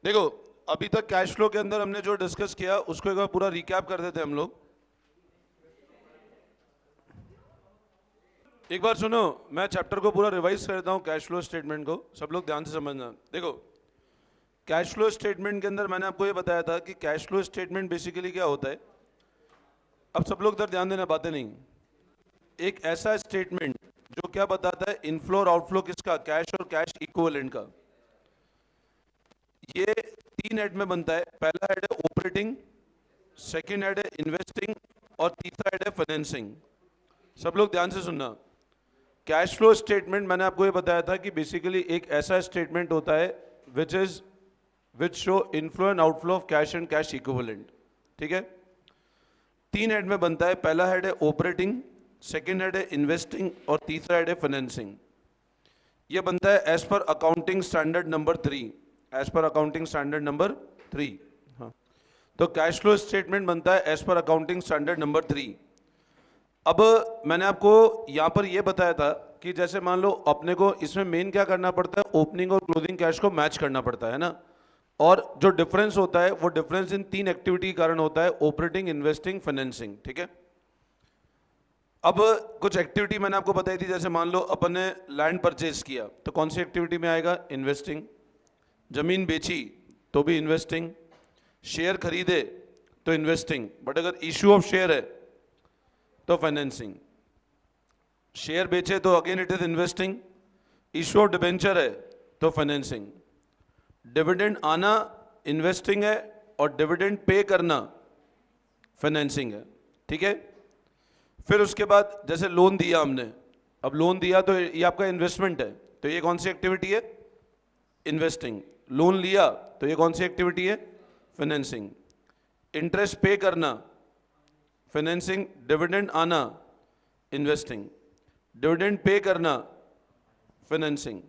देखो, अभी तक कैश फ्लो के अंदर हमने जो डिस्कस किया उसको एक बार पूरा रिकैप कर देते हैं हम लोग। एक बार सुनो, मैं चैप्टर को पूरा रिवाइज कर देता हूँ, कैश फ्लो स्टेटमेंट को सब लोग ध्यान से समझना। देखो, कैश फ्लो स्टेटमेंट के अंदर मैंने आपको ये बताया था कि कैश फ्लो स्टेटमेंट बेसिकली क्या होता है। अब सब लोग इधर ध्यान देना, बातें नहीं। एक ऐसा स्टेटमेंट जो क्या बताता है, इनफ्लो और आउटफ्लो किसका, कैश और कैश इक्विवेलेंट का। ये तीन हेड में बनता है। पहला हेड है ऑपरेटिंग, सेकंड हेड है इन्वेस्टिंग और तीसरा हेड है फाइनेंसिंग। सब लोग ध्यान से सुनना। कैश फ्लो स्टेटमेंट मैंने आपको ये बताया था कि बेसिकली एक ऐसा स्टेटमेंट होता है which show inflow and outflow of cash and cash equivalent. ठीक है, तीन हेड में बनता है। पहला हेड है ऑपरेटिंग, सेकंड हेड है इन्वेस्टिंग और तीसरा हेड है फाइनेंसिंग। ये बनता है as per accounting standard number 3। As per accounting standard number 3। हाँ, तो कैश फ्लो स्टेटमेंट बनता है as per accounting standard number 3। अब मैंने आपको यहाँ पर यह बताया था कि जैसे मान लो अपने को इसमें मेन क्या करना पड़ता है, ओपनिंग और क्लोजिंग कैश को मैच करना पड़ता है ना। और जो डिफरेंस होता है वो डिफरेंस इन तीन एक्टिविटी के कारण होता है, ऑपरेटिंग, इन्वेस्टिंग, फाइनेंसिंग। ठीक है, अब कुछ एक्टिविटी मैंने आपको बताई थी, जैसे मान लो अपन ने लैंड परचेज किया तो कौन सी एक्टिविटी में आएगा, इन्वेस्टिंग। जमीन बेची तो भी इन्वेस्टिंग। शेयर खरीदे तो इन्वेस्टिंग, बट अगर इश्यू ऑफ शेयर है तो फाइनेंसिंग। शेयर बेचे तो again it is investing. Issue of debenture है तो फाइनेंसिंग। डिविडेंड आना इन्वेस्टिंग है और डिविडेंड पे करना फाइनेंसिंग है। ठीक है, फिर उसके बाद जैसे लोन दिया हमने, अब लोन दिया तो ये आपका इन्वेस्टमेंट है, तो ये कौन सी एक्टिविटी है, इन्वेस्टिंग। लोन लिया तो ये कौन सी एक्टिविटी है, फाइनेंसिंग। इंटरेस्ट पे करना फाइनेंसिंग, डिविडेंड आना इन्वेस्टिंग, डिविडेंड पे करना फाइनेंसिंग,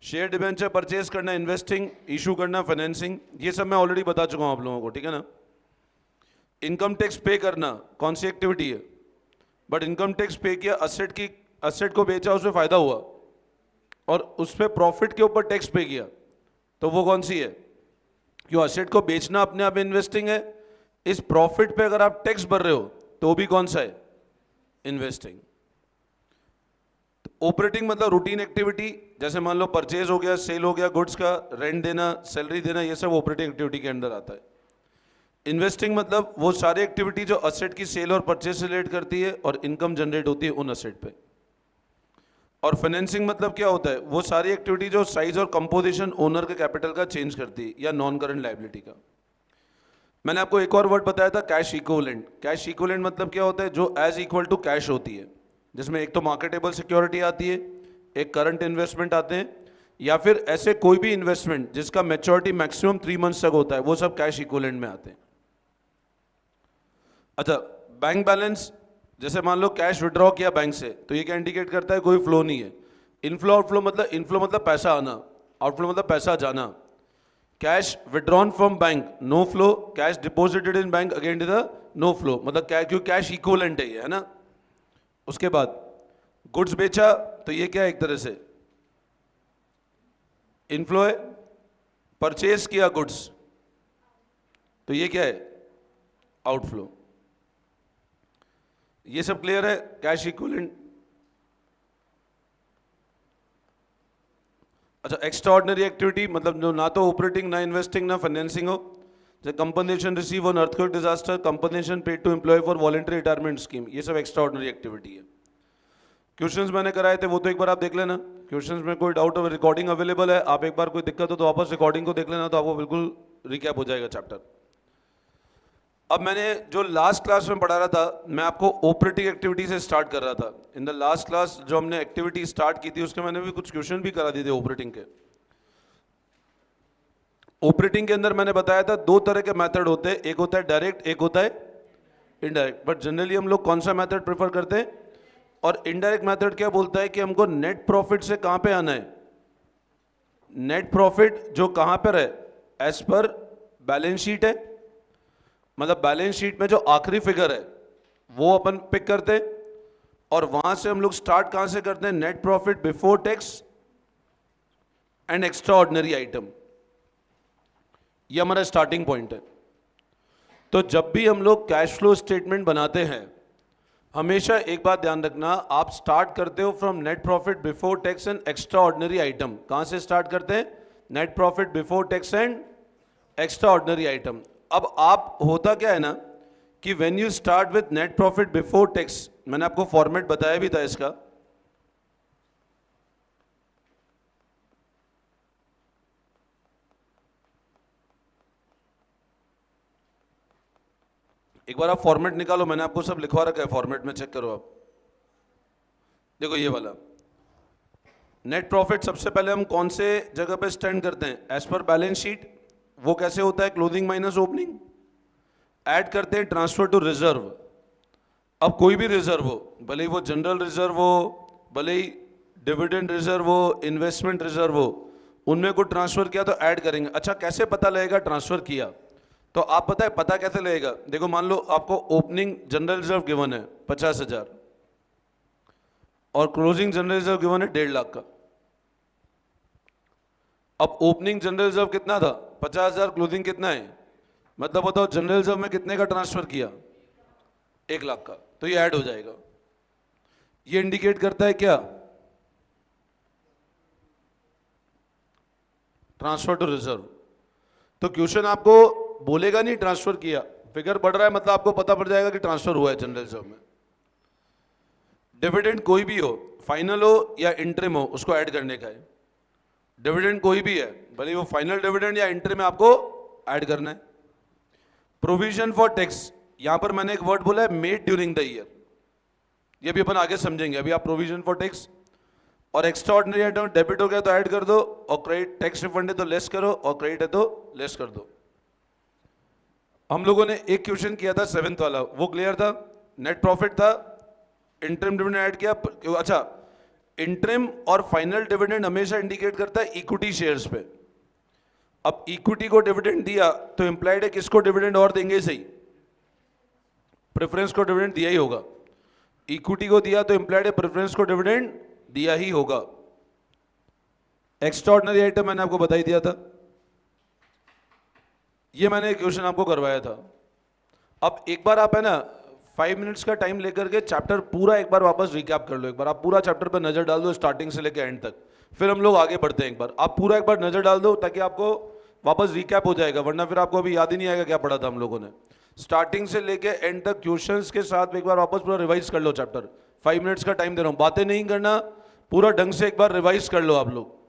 शेयर डिबेंचर परचेज करना इन्वेस्टिंग, इशू करना फाइनेंसिंग। ये सब मैं ऑलरेडी बता चुका हूं आप लोगों को, ठीक है ना। इनकम टैक्स पे करना कौन सी एक्टिविटी है, बट इनकम टैक्स पे किया, असेट को बेचा, उसमें फायदा हुआ और उस पर प्रॉफिट के ऊपर टैक्स पे किया, तो वो कौन सी है, क्यों असेट को बेचना अपने आप इन्वेस्टिंग है, इस प्रॉफिट पे अगर आप टैक्स भर रहे हो तो भी कौन सा है, इन्वेस्टिंग। ऑपरेटिंग मतलब रूटीन एक्टिविटी, जैसे मान लो परचेज हो गया, सेल हो गया गुड्स का, रेंट देना, सैलरी देना, ये सब ऑपरेटिंग एक्टिविटी के अंदर आता है। इन्वेस्टिंग मतलब वो सारी एक्टिविटी जो असेट की सेल और परचेज से रिलेट करती है और इनकम जनरेट होती है उन असेट पे। और फाइनेंसिंग मतलब क्या होता है, वो सारी एक्टिविटी जो साइज और कंपोजिशन ओनर के कैपिटल का चेंज करती है या नॉन करंट लायबिलिटी का। मैंने आपको एक और वर्ड बताया था, कैश इक्विवेलेंट। कैश इक्विवेलेंट मतलब क्या होता है, जो एज इक्वल टू कैश होती है, जिसमें एक तो मार्केटेबल सिक्योरिटी आती है, एक करंट इन्वेस्टमेंट आते हैं, या फिर ऐसे कोई भी इन्वेस्टमेंट जिसका मैच्योरिटी मैक्सिमम 3 मंथ्स तक होता है, वो सब कैश इक्विवेलेंट में आते हैं। अच्छा, बैंक बैलेंस, जैसे मान लो कैश विड्रॉ किया बैंक से, तो ये क्या इंडिकेट करता है, कोई फ्लो नहीं है। इनफ्लो मतलब पैसा आना, आउटफ्लो मतलब पैसा जाना। Cash withdrawn from bank no flow, cash deposited in bank again is the no flow, मतलब क्यों कैश इक्विवेलेंट है ये, है ना। उसके बाद गुड्स बेचा तो ये क्या है, एक तरह से इनफ्लो है। परचेज किया गुड्स तो ये क्या है, आउटफ्लो। ये सब क्लियर है, कैश इक्विवेलेंट। अच्छा, एक्स्ट्रा ऑर्डिनरी एक्टिविटी मतलब जो ना तो ऑपरेटिंग, ना इन्वेस्टिंग, ना फाइनेंसिंग हो, जैसे compensation received on earthquake disaster, compensation paid to employ for voluntary retirement scheme, ये सब एक्स्ट्रा ऑर्डिनरी एक्टिविटी है। क्वेश्चंस मैंने कराए थे वो तो एक बार आप देख लेना। क्वेश्चंस में कोई डाउट हो, रिकॉर्डिंग अवेलेबल है, आप एक बार कोई दिक्कत हो तो वापस रिकॉर्डिंग को देख लेना, तो आपको बिल्कुल रिकैप हो जाएगा चैप्टर। अब मैंने जो लास्ट क्लास में पढ़ा रहा था, मैं आपको ऑपरेटिंग एक्टिविटी से स्टार्ट कर रहा था। इन द लास्ट क्लास जो हमने एक्टिविटी स्टार्ट की थी, उसके मैंने भी कुछ क्वेश्चन भी करा दिए थे ऑपरेटिंग के। ऑपरेटिंग के अंदर मैंने बताया था दो तरह के मेथड होते हैं, एक होता है डायरेक्ट, एक होता है इनडायरेक्ट। बट जनरली हम लोग कौन सा मेथड प्रेफर करते हैं, और इनडायरेक्ट मेथड क्या बोलता है कि हमको नेट प्रॉफिट से कहां पे आना है, नेट प्रॉफिट जो कहां पर है, एज पर बैलेंस शीट है, मतलब बैलेंस शीट में जो आखिरी फिगर है वो अपन पिक करते हैं, और वहां से हम लोग स्टार्ट कहां से करते हैं, net profit before tax and extraordinary item. ये हमारा स्टार्टिंग पॉइंट है। तो जब भी हम लोग कैश फ्लो स्टेटमेंट बनाते हैं, हमेशा एक बात ध्यान रखना, आप स्टार्ट करते हो from net profit before tax and extraordinary item. कहां से स्टार्ट करते हैं? Net profit before tax and extraordinary item. अब आप होता क्या है ना कि when you start with net profit before tax, मैंने आपको फॉर्मेट बताया भी था इसका। एक बार आप फॉर्मेट निकालो, मैंने आपको सब लिखवा रखा है फॉर्मेट में, चेक करो आप। देखो ये वाला नेट प्रॉफिट सबसे पहले हम कौन से जगह पे स्टैंड करते हैं? As per balance sheet. वो कैसे होता है? Closing minus opening. ऐड करते हैं ट्रांसफर टू रिजर्व। अब कोई भी रिजर्व हो, भले ही वो जनरल रिजर्व हो, भले ही डिविडेंड रिजर्व हो, इन्वेस्टमेंट रिजर्व हो, उनमें को ट्रांसफर किया तो ऐड करेंगे। अच्छा, कैसे पता लगेगा ट्रांसफर किया? तो आप पता है पता कैसे लगेगा? देखो मान लो आपको ओपनिंग जनरल रिजर्व गिवन है 50,000 और क्लोजिंग जनरल रिजर्व गिवन है 1.5 लाख का। अब ओपनिंग जनरल रिजर्व कितना था? 50,000। क्लोजिंग कितना है? मतलब बताओ जनरल रिजर्व में कितने का ट्रांसफर किया? 1 लाख का। तो ये ऐड हो जाएगा। ये इंडिकेट करता है क्या? Transfer to reserve. तो क्वेश्चन आपको बोलेगा नहीं ट्रांसफर किया, फिगर बढ़ रहा है मतलब आपको पता पड़ जाएगा कि ट्रांसफर हुआ है जनरल रिजर्व में। डिविडेंड कोई भी हो, फाइनल हो या इंटरिम हो, उसको ऐड करने का है। डिविडेंड कोई भी है, भले वो फाइनल डिविडेंड या इंटरिम में, आपको ऐड करना है। प्रोविजन फॉर टैक्स, यहां पर मैंने एक वर्ड बोला है मेड ड्यूरिंग द ईयर, ये भी अपन आगे समझेंगे। अभी आप प्रोविजन फॉर टैक्स और एक्स्ट्रा ऑर्डिनरी आइटम डेबिट हो गया तो ऐड कर दो, और क्रेडिट टैक्स रिफंड है तो लेस करो, और क्रेडिट है तो लेस कर दो। हम लोगों ने एक क्वेश्चन किया था 7th वाला, वो क्लियर था। नेट प्रॉफिट था, इंटरिम डिविडेंड ऐड किया। अच्छा, इंटरिम और फाइनल डिविडेंड हमेशा इंडिकेट करता है इक्विटी शेयर्स पे। अब इक्विटी को डिविडेंड दिया तो इंप्लाइड है किसको डिविडेंड और देंगे? सही, प्रेफरेंस को डिविडेंड दिया ही होगा। इक्विटी को दिया तो इंप्लाइड है प्रेफरेंस को डिविडेंड दिया ही होगा। एक्स्ट्रा ऑर्डिनरी आइटम मैंने आपको बता ही दिया था, ये मैंने एक क्वेश्चन आपको करवाया था। अब एक बार आप है ना 5 मिनट्स का टाइम लेकर के चैप्टर पूरा एक बार वापस रिकैप कर लो। एक बार आप पूरा चैप्टर पर नजर डाल दो स्टार्टिंग से लेकर एंड तक, फिर हम लोग आगे बढ़ते हैं। एक बार आप पूरा एक बार नजर डाल दो ताकि आपको वापस रिकैप हो जाएगा, वरना फिर आपको अभी याद ही नहीं आएगा क्या पढ़ा था हम लोगों ने। स्टार्टिंग से लेके एंड तक क्वेश्चंस के साथ एक बार वापस पूरा रिवाइज कर लो चैप्टर। 5 मिनट्स का टाइम दे रहा हूं, बातें नहीं करना, पूरा ढंग से एक बार रिवाइज कर लो आप लोग।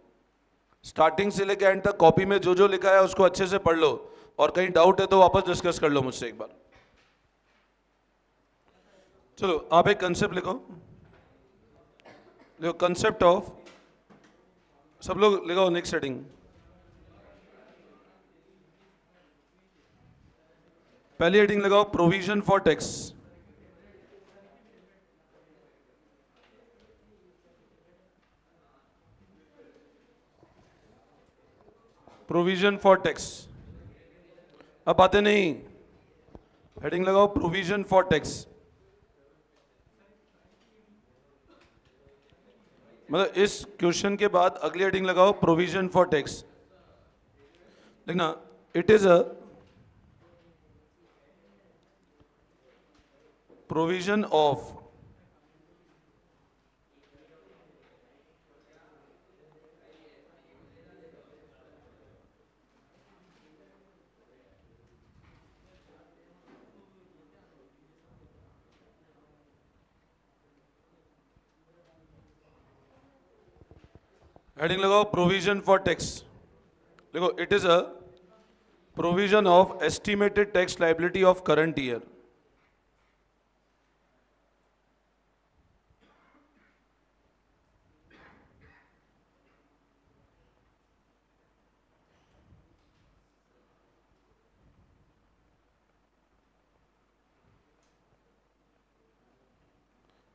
स्टार्टिंग से लेके एंड तक कॉपी में जो जो लिखा है उसको अच्छे से पढ़ लो, और कहीं डाउट है तो वापस डिस्कस कर लो मुझसे एक बार। चलो आप एक कंसेप्ट लिखो, देखो कंसेप्ट ऑफ, सब लोग लिखो नेक्स्ट हेडिंग। पहली हेडिंग लगाओ provision for tax. Provision for tax, अब बातें नहीं, हेडिंग लगाओ प्रोविजन फॉर टैक्स। मतलब इस क्वेश्चन के बाद अगली हेडिंग लगाओ प्रोविजन फॉर टैक्स। देखना, it is a provision of heading लगाओ प्रोविजन फॉर टैक्स। देखो, it is a provision of estimated tax liability of current year.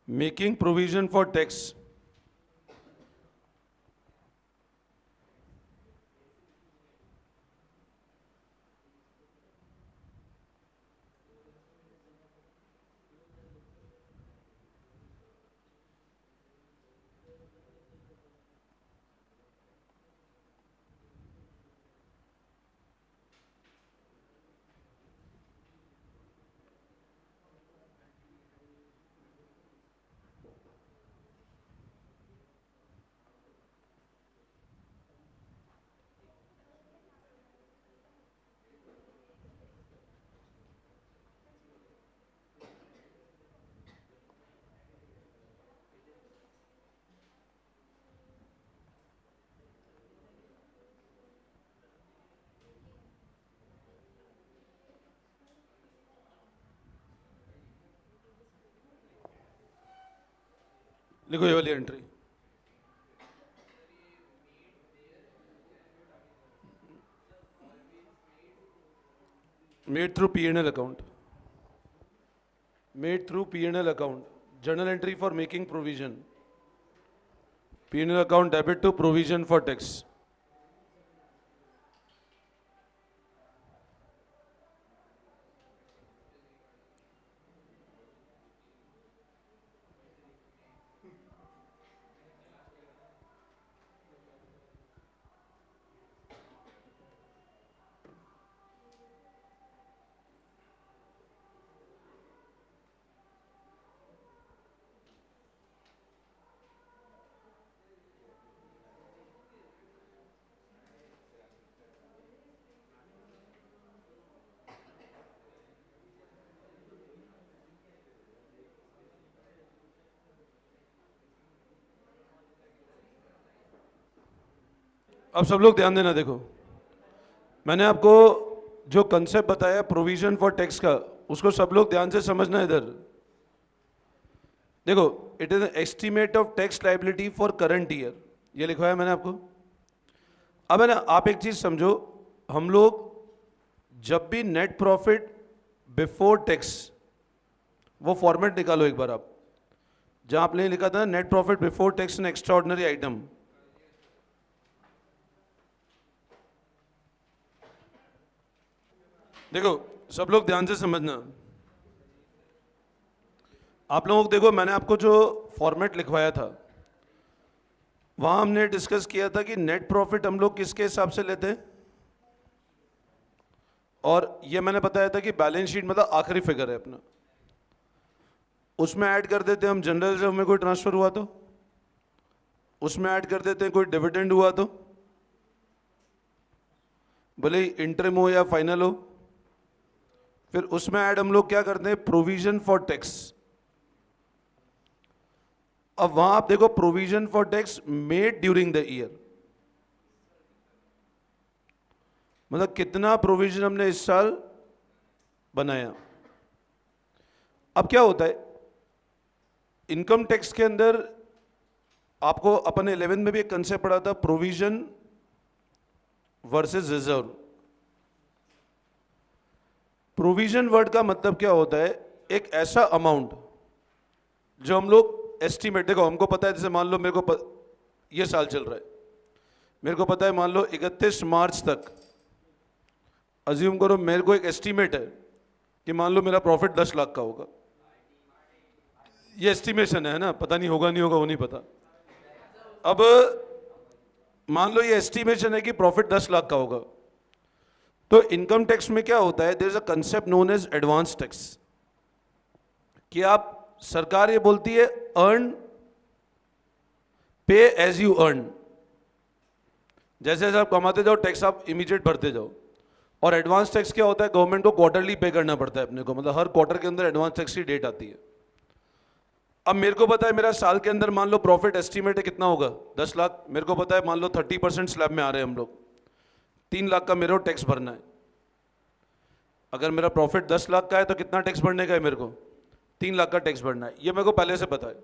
Making provision for tax, लिखो ये वाली entry, made through P&L account, made through P&L account, journal entry for making provision, P&L account debit to provision for tax. अब सब लोग ध्यान देना, देखो मैंने आपको जो कंसेप्ट बताया प्रोविजन फॉर टैक्स का, उसको सब लोग ध्यान से समझना। इधर देखो, it is estimate of tax liability for current year, ये लिखवाया मैंने आपको। अब है ना, आप एक चीज समझो, हम लोग जब भी नेट प्रॉफिट बिफोर टैक्स, वो फॉर्मेट निकालो एक बार आप, जहां आपने लिखा था net profit before tax and extraordinary item. देखो सब लोग ध्यान से समझना, आप लोगों को देखो, मैंने आपको जो फॉर्मेट लिखवाया था, वहां हमने डिस्कस किया था कि नेट प्रॉफिट हम लोग किसके हिसाब से लेते हैं, और ये मैंने बताया था कि बैलेंस शीट मतलब आखिरी फिगर है अपना, उसमें ऐड कर देते हैं हम जनरल रिजर्व में कोई ट्रांसफर हुआ तो, उसमें ऐड कर देते हैं कोई डिविडेंड हुआ तो, भले ही इंटरिम हो या फाइनल हो, फिर उसमें ऐड हम लोग क्या करते हैं, प्रोविजन फॉर टैक्स। अब वहां आप देखो, provision for tax made during the year, मतलब कितना प्रोविजन हमने इस साल बनाया। अब क्या होता है, इनकम टैक्स के अंदर आपको अपन 11 में भी एक कंसेप्ट पढ़ा था, provision versus reserve. Provision word का मतलब क्या होता है, एक ऐसा अमाउंट जो हम लोग एस्टीमेट, देखो हमको पता है, जैसे मान लो मेरे को ये साल चल रहा है, मेरे को पता है मान लो 31 मार्च तक, अज्यूम करो मेरे को एक एस्टीमेट है कि मान लो मेरा प्रॉफिट 10 लाख का होगा, ये एस्टीमेशन है ना, पता नहीं होगा नहीं होगा वो नहीं पता। अब मान लो ये एस्टीमेशन है कि प्रॉफिट 10 लाख का होगा, तो इनकम टैक्स में क्या होता है, there is a concept known as advance tax, कि आप, सरकार ये बोलती है अर्न, पे एज यू अर्न, जैसे जैसे आप कमाते जाओ टैक्स आप इमीडिएट भरते जाओ। और एडवांस टैक्स क्या होता है, गवर्नमेंट को क्वार्टरली पे करना पड़ता है अपने को, मतलब हर क्वार्टर के अंदर एडवांस टैक्स की डेट आती है। अब मेरे को पता है मेरा साल के अंदर मान लो प्रॉफिट एस्टीमेट है कितना होगा, 10 लाख, मेरे को पता है मान लो 30% स्लैब में आ रहे हैं हम लोग, 3 लाख का मेरे को टैक्स भरना है। अगर मेरा प्रॉफिट 10 लाख का है तो कितना टैक्स भरने का है मेरे को, 3 लाख का टैक्स भरना है, ये मेरे को पहले से पता है।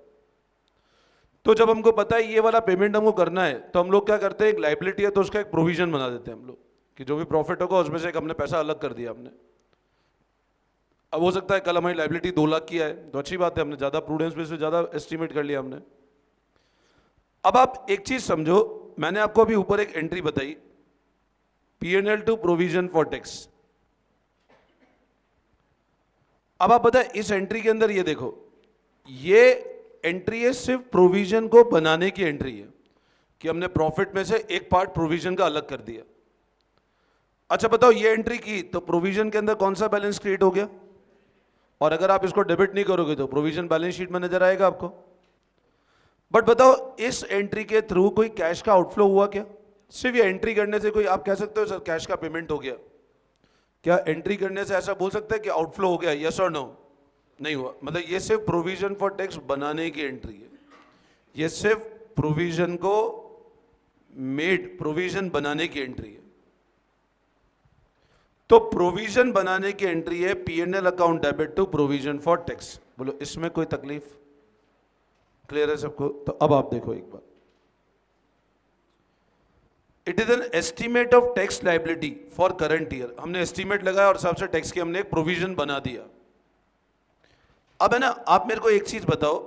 तो जब हमको पता है ये वाला पेमेंट हमको करना है, तो हम लोग क्या करते हैं, एक लाइबिलिटी है तो उसका एक प्रोविजन बना देते हैं हम लोग, कि जो भी प्रॉफिट होगा उसमें से एक हमने पैसा अलग कर दिया हमने। अब हो सकता है कल हमारी लाइबिलिटी 2 लाख की है, तो अच्छी बात है, हमने ज़्यादा प्रूडेंस बेस पे ज़्यादा एस्टिमेट कर लिया हमने। अब आप एक चीज़ समझो, मैंने आपको अभी ऊपर एक एंट्री बताई, P&L to provision for tax. अब आप पता है इस एंट्री के अंदर ये देखो, ये एंट्री है सिर्फ प्रोविजन को बनाने की एंट्री है, कि हमने प्रॉफिट में से एक पार्ट प्रोविजन का अलग कर दिया। अच्छा बताओ, ये एंट्री की तो प्रोविजन के अंदर कौन सा बैलेंस क्रिएट हो गया, और अगर आप इसको डेबिट नहीं करोगे तो प्रोविजन बैलेंस शीट में नजर आएगा आपको। बट बताओ इस एंट्री के थ्रू कोई कैश का आउटफ्लो हुआ क्या, सिर्फ ये एंट्री करने से कोई आप कह सकते हो सर कैश का पेमेंट हो गया, क्या एंट्री करने से ऐसा बोल सकते हैं कि आउटफ्लो हो गया, यस और नो, नहीं हुआ। मतलब ये सिर्फ प्रोविजन फॉर टैक्स बनाने की एंट्री है, ये सिर्फ प्रोविजन को मेड, प्रोविजन बनाने की एंट्री है। तो प्रोविजन बनाने की एंट्री है P&L account debit to provision for tax. बोलो इसमें कोई तकलीफ, क्लियर है सबको? तो अब आप देखो एक बार, it is an estimate of tax liability for current year. हमने एस्टीमेट लगाया और हिसाब से टैक्स की हमने एक प्रोविजन बना दिया। अब है ना, आप मेरे को एक चीज बताओ,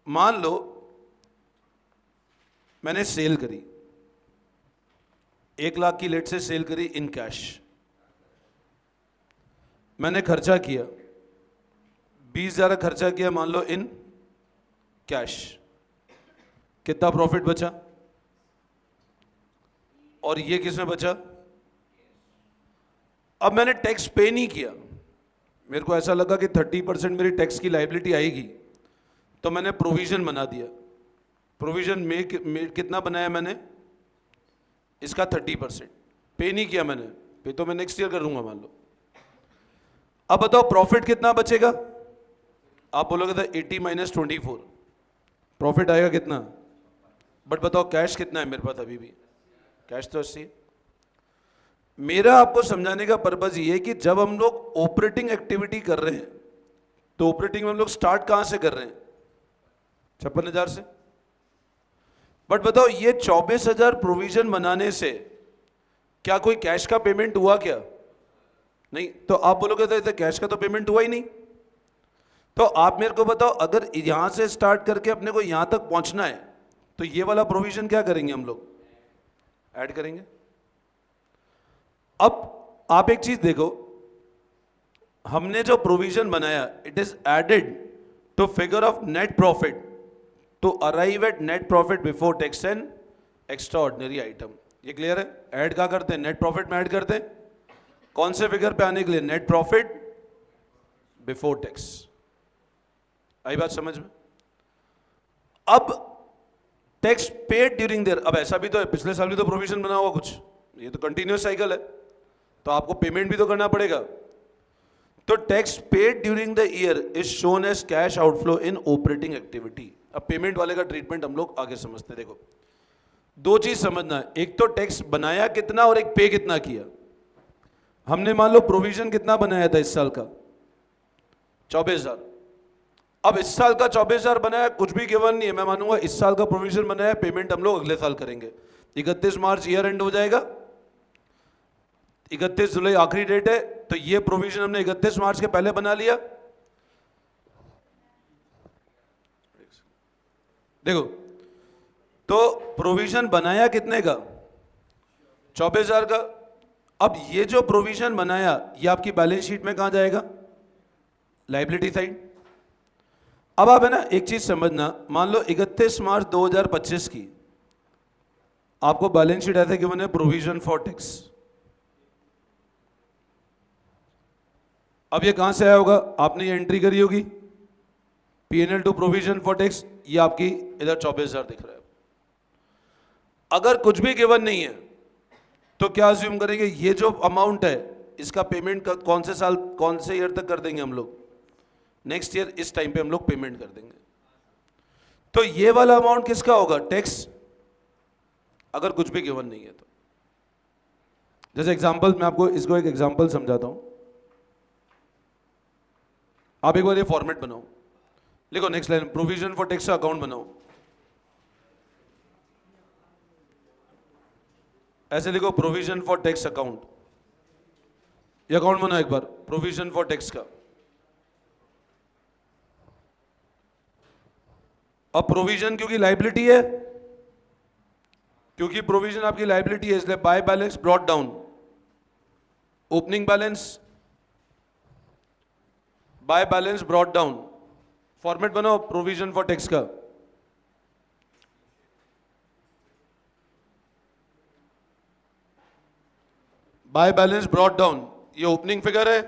मान लो मैंने सेल करी, 1 लाख की लेट से सेल करी इन कैश, मैंने खर्चा किया 20,000 खर्चा किया मान लो इन कैश, कितना प्रॉफिट बचा? और ये किसमें बचा? अब मैंने टैक्स पे नहीं किया, मेरे को ऐसा लगा कि 30% मेरी टैक्स की लाइबिलिटी आएगी, तो मैंने प्रोविजन बना दिया। प्रोविजन में कितना बनाया मैंने? इसका 30%। पे नहीं किया मैंने, पे तो मैं नेक्स्ट ईयर करूंगा मान लो। अब बताओ प्रॉफिट कितना बचेगा? आप बोलोगे था 80 माइनस 24, प्रॉफिट आएगा कितना? बट बताओ कैश कितना है मेरे पास अभी भी? कैश तो 80 है। मेरा आपको समझाने का पर्पज ये है कि जब हम लोग ऑपरेटिंग एक्टिविटी कर रहे हैं, तो ऑपरेटिंग में हम लोग स्टार्ट कहां से कर रहे हैं? 56,000 से। बट बताओ ये 24,000 प्रोविजन बनाने से क्या कोई कैश का पेमेंट हुआ क्या? नहीं। तो आप बोलोगे तो कैश का तो पेमेंट हुआ ही नहीं। तो आप मेरे को बताओ, अगर यहां से स्टार्ट करके अपने को यहां तक पहुंचना है, तो ये वाला प्रोविजन क्या करेंगे हम लोग? ऐड करेंगे। अब आप एक चीज देखो, हमने जो प्रोविजन बनाया, it is added to figure of net profit to arrive at net profit before tax and extraordinary item. ये क्लियर है? ऐड क्या करते हैं? नेट प्रॉफिट में ऐड करते हैं। कौन से फिगर पे आने के लिए? Net profit before tax. आई बात समझ में? अब टैक्स पेड ड्यूरिंग देयर, अब ऐसा भी तो है, पिछले साल भी तो प्रोविजन बना हुआ कुछ, ये तो कंटिन्यूस साइकिल है, तो आपको पेमेंट भी तो करना पड़ेगा। तो tax paid during the year is shown as cash outflow in operating activity. अब पेमेंट वाले का ट्रीटमेंट हम लोग आगे समझते हैं। देखो, दो चीज समझना है, एक तो टैक्स बनाया कितना और एक पे कितना किया। हमने मान लो प्रोविजन कितना बनाया था इस साल का? 24,000। अब इस साल का 24,000 बनाया, कुछ भी गिवन नहीं है, मैं मानूंगा इस साल का प्रोविजन बनाया, पेमेंट हम लोग अगले साल करेंगे। 31 मार्च ईयर एंड हो जाएगा, 31 जुलाई आखिरी डेट है, तो ये प्रोविजन हमने 31 मार्च के पहले बना लिया। देखो, तो प्रोविजन बनाया कितने का? 24,000 का। अब ये जो प्रोविजन बनाया, ये आपकी बैलेंस शीट में कहां जाएगा? Liability side. अब आप है ना एक चीज समझना, मान लो 31 मार्च 2025 की आपको बैलेंस शीट ऐसे गिवन है, प्रोविजन फॉर टैक्स। अब ये कहां से आया होगा? आपने ये एंट्री करी होगी, PNL to provision for tax, ये आपकी इधर 24,000 दिख रहा है। अगर कुछ भी गिवन नहीं है तो क्या अज्यूम करेंगे? ये जो अमाउंट है इसका पेमेंट कौन से साल, कौन से ईयर तक कर देंगे हम लोग? नेक्स्ट ईयर इस टाइम पे हम लोग पेमेंट कर देंगे। तो ये वाला अमाउंट किसका होगा? टैक्स, अगर कुछ भी गिवन नहीं है तो। जैसे एग्जांपल, मैं आपको इसको एक एग्जांपल समझाता हूं। आप एक बार ये फॉर्मेट बनाओ, लिखो next line, provision for tax का अकाउंट बनाओ। ऐसे लिखो, प्रोविजन फॉर टैक्स अकाउंट। ये अकाउंट बनाओ एक बार, प्रोविजन फॉर टैक्स का। अब प्रोविजन क्योंकि लायबिलिटी है, क्योंकि प्रोविजन आपकी लायबिलिटी है, इसलिए by balance brought down, opening balance by balance brought down. Format बनाओ प्रोविजन फॉर टैक्स का। बाय बैलेंस ब्रॉट डाउन, ये ओपनिंग फिगर है,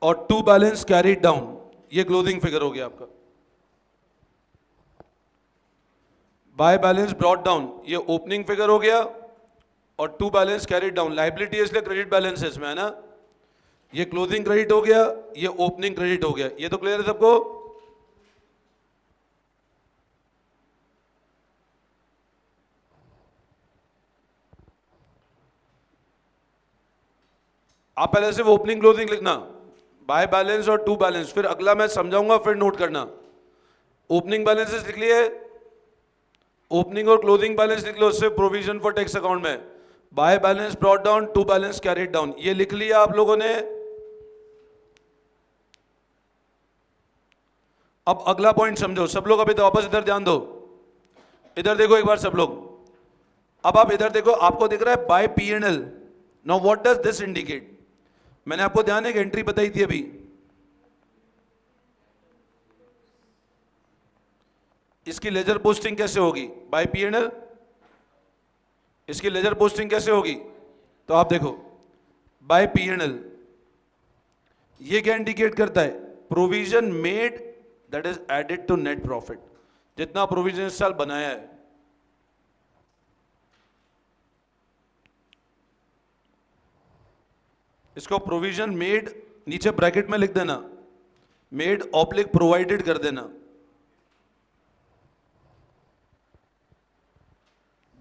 और टू बैलेंस कैरीड डाउन, ये क्लोजिंग फिगर हो गया आपका। बाय बैलेंस ब्रॉट डाउन, ये ओपनिंग फिगर हो गया, और to balance carried down, liability है इसलिए क्रेडिट बैलेंस है इसमें, है ना। ये क्लोजिंग क्रेडिट हो गया, ये ओपनिंग क्रेडिट हो गया। ये तो क्लियर है सबको? आप पहले सिर्फ ओपनिंग क्लोजिंग लिखना, बाय बैलेंस और टू बैलेंस, फिर अगला मैं समझाऊंगा, फिर नोट करना। ओपनिंग बैलेंसेस लिख लिए, ओपनिंग और क्लोजिंग बैलेंस लिख लो, सिर्फ प्रोविजन फॉर टैक्स अकाउंट में। By balance brought down, to balance carried down, ये लिख लिया आप लोगों ने। अब अगला पॉइंट समझो सब लोग, अभी तो वापस इधर ध्यान दो, इधर देखो एक बार सब लोग। अब आप इधर देखो, आपको दिख रहा है bye P and L. Now what does this indicate? मैंने आपको ध्यान एक एंट्री बताई थी अभी, इसकी लेजर पोस्टिंग कैसे होगी? Bye P and L. इसकी लेजर पोस्टिंग कैसे होगी? तो आप देखो बाय पी एंड एल, ये क्या इंडिकेट करता है? Provision made that is added to net profit, जितना प्रोविजन इस साल बनाया है। इसको प्रोविजन मेड नीचे ब्रैकेट में लिख देना, मेड ऑब्लिक प्रोवाइडेड कर देना।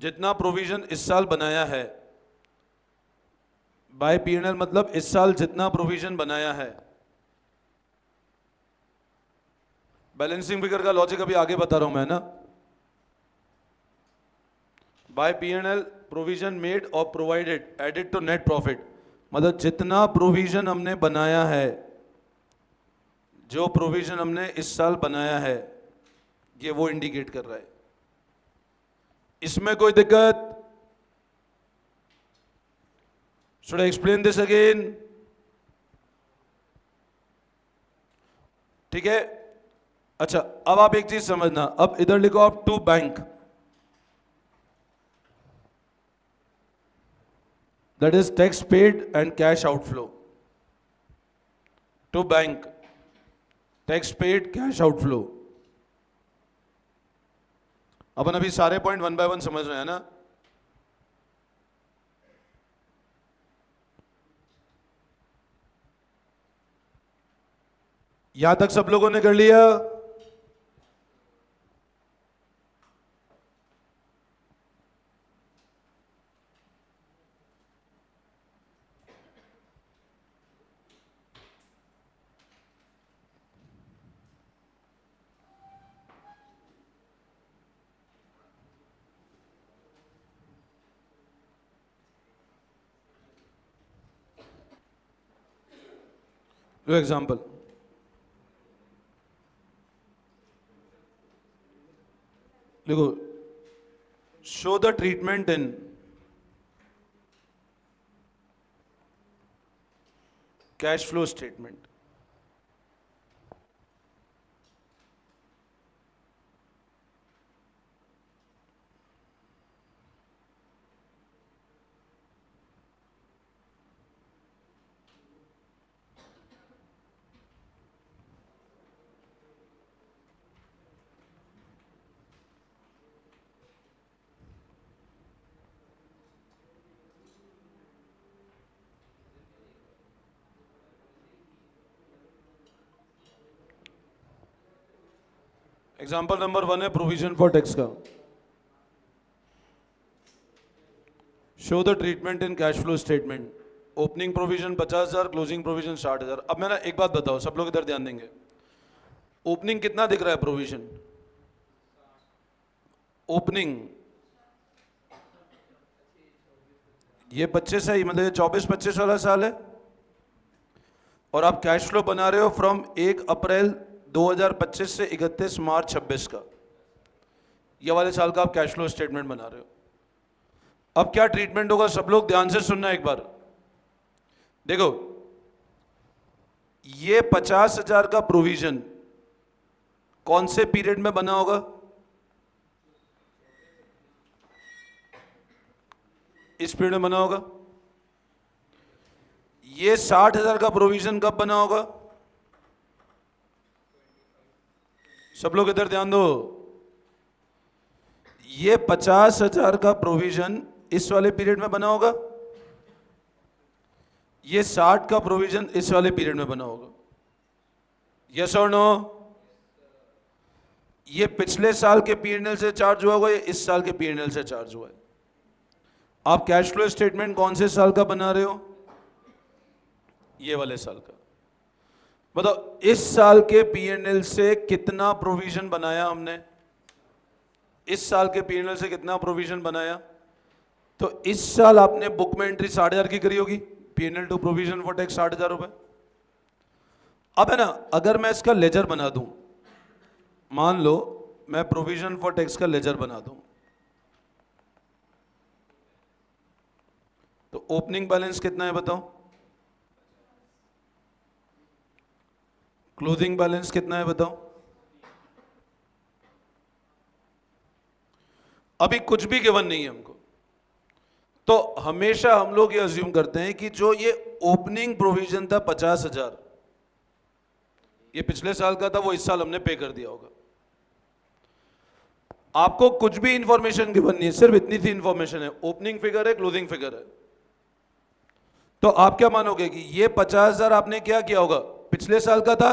जितना प्रोविजन इस साल बनाया है, बाय पी एंड एल मतलब इस साल जितना प्रोविजन बनाया है। बैलेंसिंग फिगर का लॉजिक अभी आगे बता रहा हूं मैं ना। By P and L provision made और provided added to net profit, मतलब जितना प्रोविजन हमने बनाया है, जो प्रोविजन हमने इस साल बनाया है, ये वो इंडिकेट कर रहा है। इसमें कोई दिक्कत? Should I explain this again? ठीक है, अच्छा अब आप एक चीज समझना, अब इधर लिखो आप to bank, that is tax paid and cash outflow. To bank, tax paid, cash outflow. अपन अभी सारे पॉइंट वन बाय वन समझ रहे हैं ना। यहां तक सब लोगों ने कर लिया? लो एग्जांपल, देखो, show the treatment in cash flow statement. Example number 1 है प्रोविजन फॉर टैक्स का। Show the treatment in cash flow statement. Opening provision 50,000, closing provision 60,000। अब मैं ना एक बात बताओ, सब लोग इधर ध्यान देंगे। ओपनिंग कितना दिख रहा है प्रोविजन? ओपनिंग ये 25 है, मतलब ये 24-25 वाला साल है। और आप कैश फ्लो बना रहे हो फ्रॉम 1 अप्रैल 2025 से 31 मार्च 26 का, ये वाले साल का आप कैश फ्लो स्टेटमेंट बना रहे हो। अब क्या ट्रीटमेंट होगा, सब लोग ध्यान से सुनना एक बार। देखो, ये 50,000 का प्रोविजन कौन से पीरियड में बना होगा? इस पीरियड में बना होगा। ये 60,000 का प्रोविजन कब बना होगा? सब लोग इधर ध्यान दो। ये 50,000 का प्रोविजन इस वाले पीरियड में बना होगा, ये 60 का प्रोविजन इस वाले पीरियड में बना होगा। यस और नो? ये पिछले साल के पीएनएल से चार्ज हुआ होगा, ये इस साल के पीएनएल से चार्ज हुआ है। आप कैश फ्लो स्टेटमेंट कौन से साल का बना रहे हो? ये वाले साल का। बताओ इस साल के पीएनएल से कितना प्रोविजन बनाया हमने? इस साल के पीएनएल से कितना प्रोविजन बनाया? तो इस साल आपने बुक में एंट्री 60,000 की करी होगी, PNL to provision for tax 60,000 रुपए। अब है ना, अगर मैं इसका लेजर बना दूं, मान लो मैं प्रोविजन फॉर टैक्स का लेजर बना दूं, तो ओपनिंग बैलेंस कितना है बताओ? क्लोजिंग बैलेंस कितना है बताओ? अभी कुछ भी गिवन नहीं है हमको, तो हमेशा हम लोग ये अज्यूम करते हैं कि जो ये ओपनिंग प्रोविजन था 50,000, ये पिछले साल का था, वो इस साल हमने पे कर दिया होगा। आपको कुछ भी इंफॉर्मेशन गिवन नहीं है, सिर्फ इतनी सी इंफॉर्मेशन है, ओपनिंग फिगर है, क्लोजिंग फिगर है। तो आप क्या मानोगे कि ये 50,000 आपने क्या किया होगा? पिछले साल का था,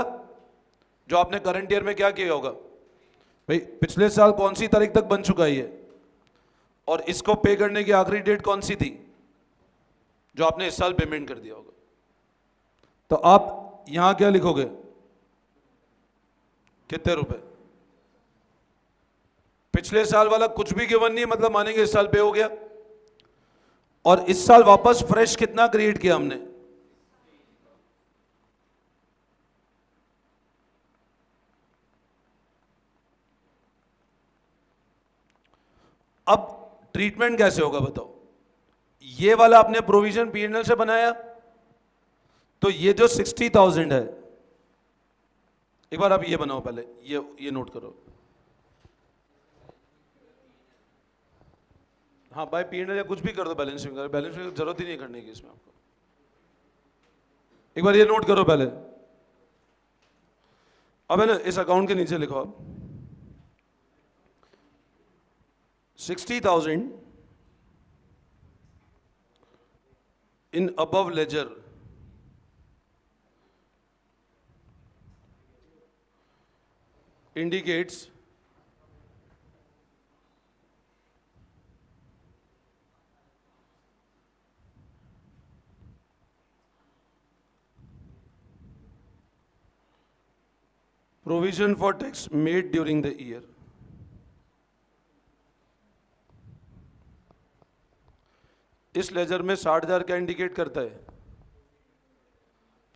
जो आपने करंट ईयर में क्या किया होगा? भाई पिछले साल कौन सी तारीख तक बन चुका है ये, और इसको पे करने की आखिरी डेट कौन सी थी, जो आपने इस साल पेमेंट कर दिया होगा। तो आप यहां क्या लिखोगे? कितने रुपए? पिछले साल वाला कुछ भी गिवन नहीं, मतलब मानेंगे इस साल पे हो गया। और इस साल वापस फ्रेश कितना क्रिएट किया हमने? अब ट्रीटमेंट कैसे होगा बताओ? ये वाला आपने प्रोविजन पीएनएल से बनाया, तो ये जो 60,000 है, एक बार आप ये बनाओ पहले, ये नोट करो। हाँ बाय पीएनएल या कुछ भी कर दो, बैलेंस फिगर, बैलेंस फिगर जरूरत ही नहीं करने की इसमें आपको। एक बार ये नोट करो पहले। अब है ना, इस अकाउंट के नीचे लिखो आप 60,000 in above ledger indicates provision for tax made during the year. इस लेजर में 60,000 क्या इंडिकेट करता है?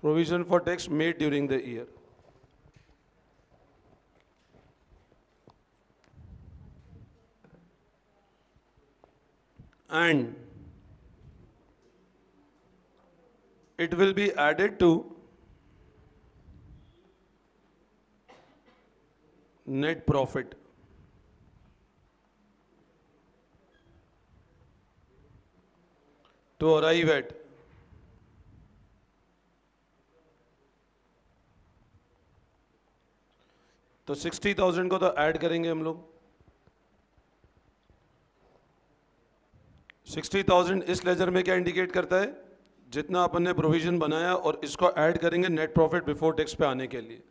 Provision for tax made during the year. And it will be added to net profit to arrive at तो 60,000 को तो add करेंगे हम लोग। 60,000 इस लेजर में क्या इंडिकेट करता है? जितना अपन ने प्रोविजन बनाया, और इसको ऐड करेंगे नेट प्रॉफिट बिफोर टैक्स पे आने के लिए।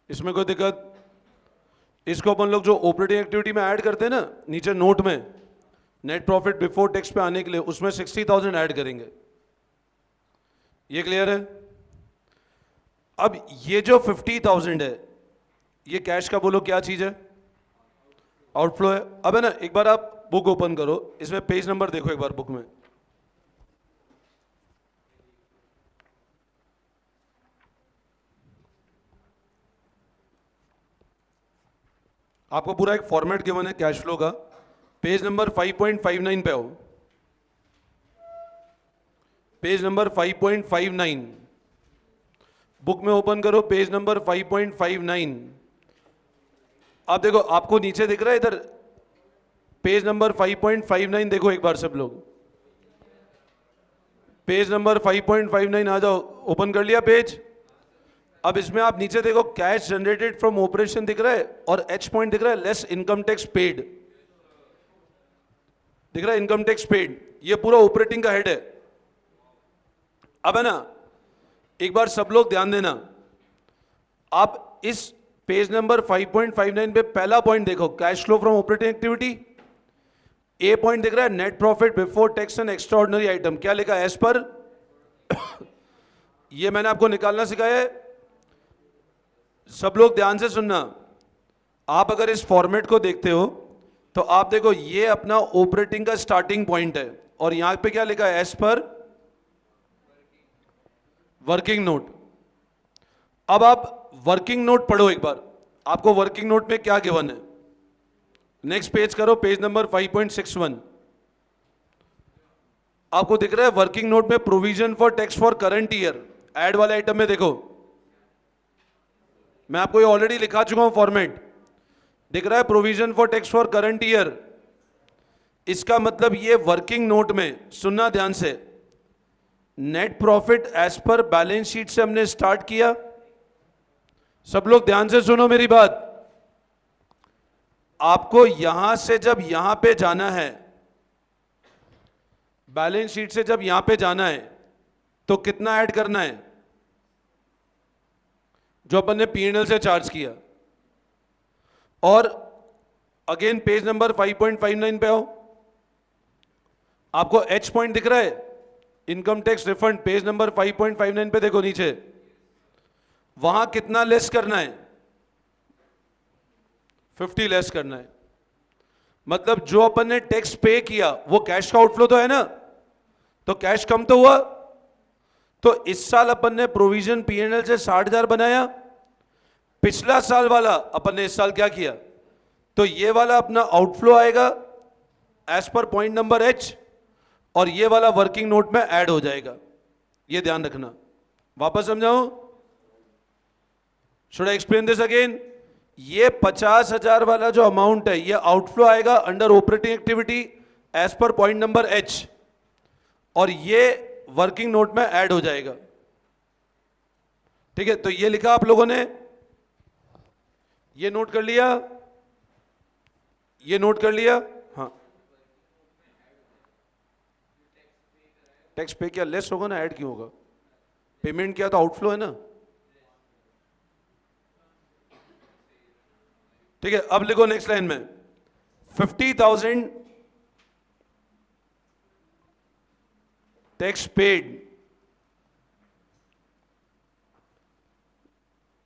इसमें कोई दिक्कत? इसको अपन लोग जो ऑपरेटिंग एक्टिविटी में ऐड करते हैं ना, नीचे नोट में नेट प्रॉफिट बिफोर टैक्स पे आने के लिए, उसमें 60,000 ऐड करेंगे। ये क्लियर है? अब ये जो 50,000 है, ये कैश का बोलो क्या चीज है? आउटफ्लो है। अब है ना, एक बार आप बुक ओपन करो, इसमें पेज नंबर देखो एक बार बुक में। आपको पूरा एक फॉर्मेट गिवन है कैश फ्लो का, पेज नंबर 5.59 पे हो, पेज नंबर 5.59 बुक में ओपन करो, पेज नंबर 5.59। आप देखो, आपको नीचे दिख रहा है इधर पेज नंबर 5.59, देखो एक बार सब लोग, पेज नंबर 5.59 आ जाओ, ओपन कर लिया पेज। अब इसमें आप नीचे देखो, कैश जनरेटेड फ्रॉम ऑपरेशन दिख रहा है, और एच पॉइंट दिख रहा है, लेस इनकम टैक्स पेड दिख रहा है, इनकम टैक्स पेड, ये पूरा ऑपरेटिंग का हेड है। अब है ना, एक बार सब लोग ध्यान देना, आप इस पेज नंबर 5.59 पे पहला पॉइंट देखो, cash flow from operating activity. A point दिख रहा है net profit before tax and extraordinary item, क्या लिखा है? एज पर ये मैंने आपको निकालना सिखाया है, सब लोग ध्यान से सुनना। आप अगर इस फॉर्मेट को देखते हो तो आप देखो ये अपना ऑपरेटिंग का स्टार्टिंग पॉइंट है और यहां पे क्या लिखा है, एज पर वर्किंग नोट। अब आप वर्किंग नोट पढ़ो एक बार, आपको वर्किंग नोट में क्या गिवन है। नेक्स्ट पेज करो, पेज नंबर 5.61। आपको दिख रहा है वर्किंग नोट में provision for tax for current year, add वाले आइटम में देखो, मैं आपको ये ऑलरेडी लिखा चुका हूं फॉर्मेट, दिख रहा है provision for tax for current year. इसका मतलब ये वर्किंग नोट में, सुनना ध्यान से, net profit as per balance sheet से हमने स्टार्ट किया। सब लोग ध्यान से सुनो मेरी बात। आपको यहां से जब यहां पे जाना है, बैलेंस शीट से जब यहां पे जाना है, तो कितना ऐड करना है जो अपन ने पीएनएल से चार्ज किया। और अगेन पेज नंबर 5.59 पे आओ, आपको एच पॉइंट दिख रहा है, income tax refund, page number 5.59 पे देखो नीचे, वहां कितना लेस करना है, 50 लेस करना है। मतलब जो अपन ने टैक्स पे किया वो कैश का आउटफ्लो तो है ना, तो कैश कम तो हुआ। तो इस साल अपन ने प्रोविजन पीएनएल से 60,000 बनाया, पिछला साल वाला अपन ने इस साल क्या किया, तो ये वाला अपना आउटफ्लो आएगा as per point number H, और ये वाला वर्किंग नोट में ऐड हो जाएगा। ये ध्यान रखना। वापस समझाऊं, should I explain this again. ये 50,000 वाला जो अमाउंट है, ये आउटफ्लो आएगा under operating activity as per point number H, और ये वर्किंग नोट में ऐड हो जाएगा। ठीक है, तो ये लिखा आप लोगों ने, ये नोट कर लिया, ये नोट कर लिया। हाँ, टैक्स पे किया लेस होगा ना, ऐड क्यों होगा, पेमेंट किया तो आउटफ्लो है ना। ठीक है, अब लिखो नेक्स्ट लाइन में, 50,000 tax paid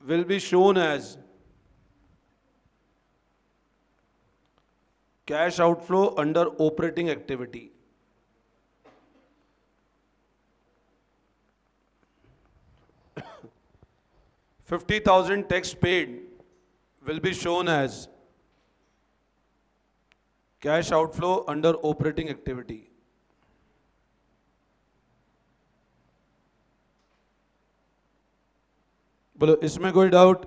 will be shown as cash outflow under operating activity. $50,000 tax paid will be shown as cash outflow under operating activity. बोलो इसमें कोई डाउट,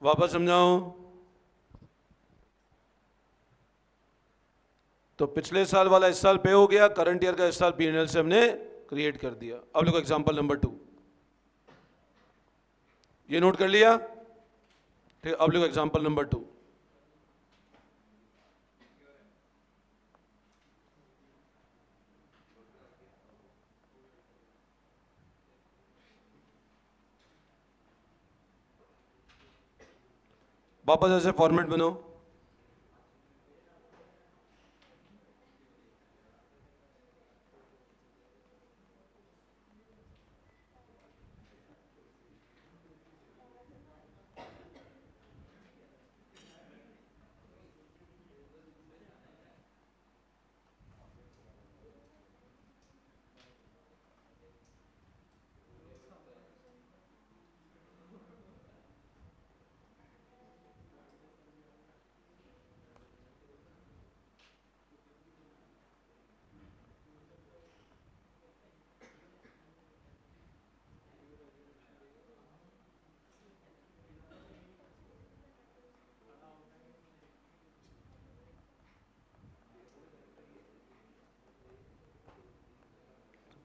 वापस समझाऊं। तो पिछले साल वाला इस साल पे हो गया, करंट ईयर का इस साल पीएनएल से हमने क्रिएट कर दिया। अब देखो एग्जांपल नंबर 2, ये नोट कर लिया। ठीक है, अब देखो एग्जांपल नंबर 2। वापस ऐसे फॉर्मेट बनाओ,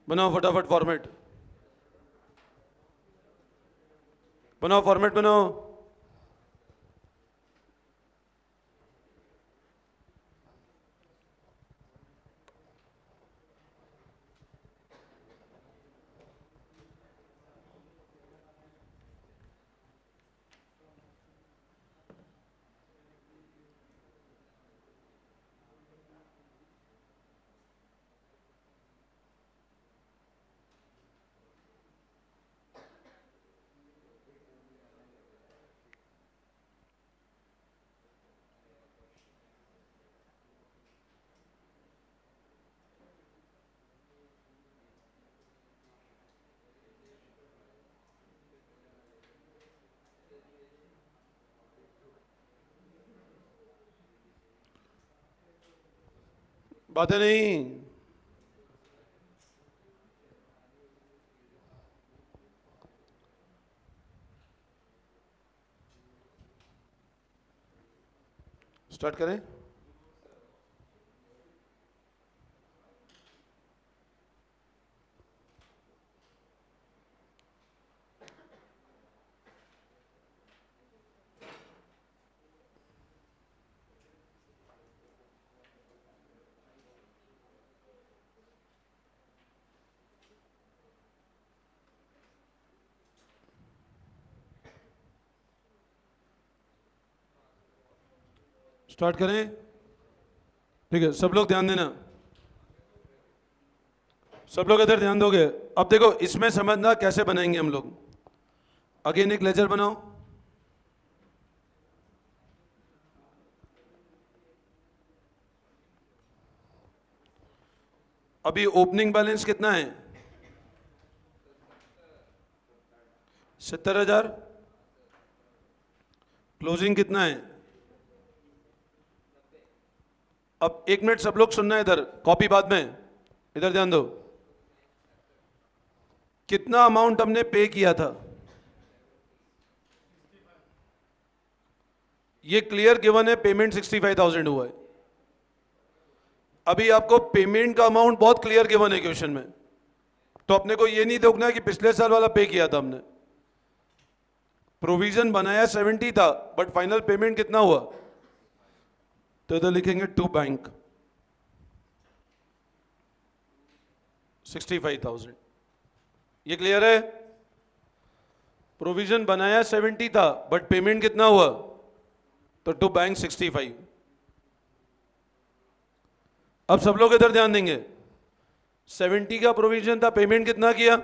बनाओ फटाफट फॉर्मेट, बनाओ फॉर्मेट बनाओ। बातें नहीं। स्टार्ट करें। स्टार्ट करें। ठीक है, सब लोग ध्यान देना। सब लोग इधर ध्यान दोगे। अब देखो, इसमें समझना कैसे बनाएंगे हम लोग। अगेन एक लेजर बनाओ। अभी ओपनिंग बैलेंस कितना है? 70,000। क्लोजिंग कितना है? अब एक मिनट सब लोग सुनना है, इधर कॉपी बाद में, इधर ध्यान दो। कितना अमाउंट हमने पे किया था? ये क्लियर गिवन है, पेमेंट 65,000 हुआ है। अभी आपको पेमेंट का अमाउंट बहुत क्लियर गिवन है क्वेश्चन में, तो अपने को ये नहीं देखना है कि पिछले साल वाला पे किया था हमने। प्रोविजन बनाया 70 था, बट फाइनल पेमेंट कितना हुआ? तो इधर लिखेंगे टू बैंक 65,000। ये क्लियर है? प्रोविजन बनाया 70 था, बट पेमेंट कितना हुआ? तो टू बैंक 65। अब सब लोग इधर ध्यान देंगे। 70 का प्रोविजन था, पेमेंट कितना किया?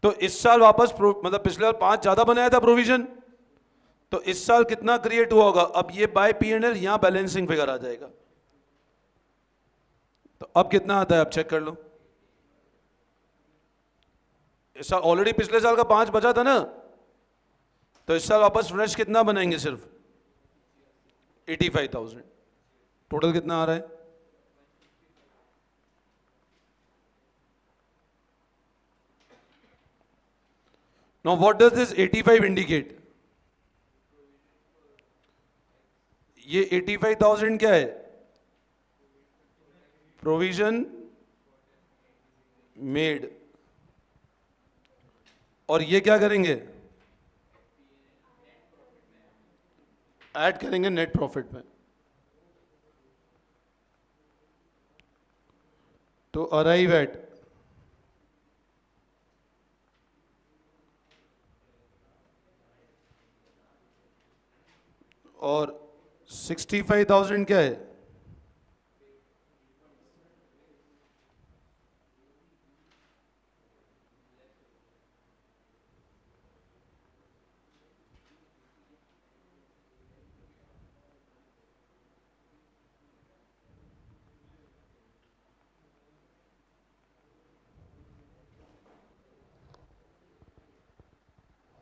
तो इस साल वापस मतलब पिछले साल 5 ज्यादा बनाया था प्रोविजन, तो इस साल कितना क्रिएट हुआ होगा? अब ये बाय P&L यहां बैलेंसिंग फिगर आ जाएगा। तो अब कितना आता है आप चेक कर लो। इस साल ऑलरेडी पिछले साल का 5 बचा था ना, तो इस साल वापस फ्रेश कितना बनाएंगे? सिर्फ 85,000। टोटल कितना आ रहा है? Now what does this 85 indicate? ये 85,000 क्या है? Provision made. और ये क्या करेंगे? ऐड करेंगे नेट प्रॉफिट में। तो अराइव एट और 65,000 क्या है?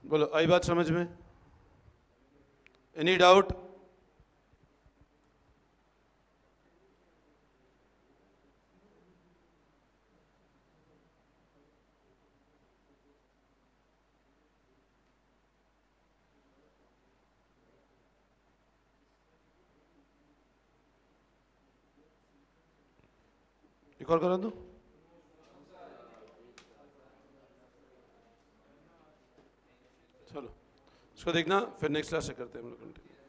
बोलो, आई बात समझ में? Any doubt? एक और करा दो। चलो, इसको देखना, फिर नेक्स्ट क्लास से करते हैं हम लोग कंटिन्यू।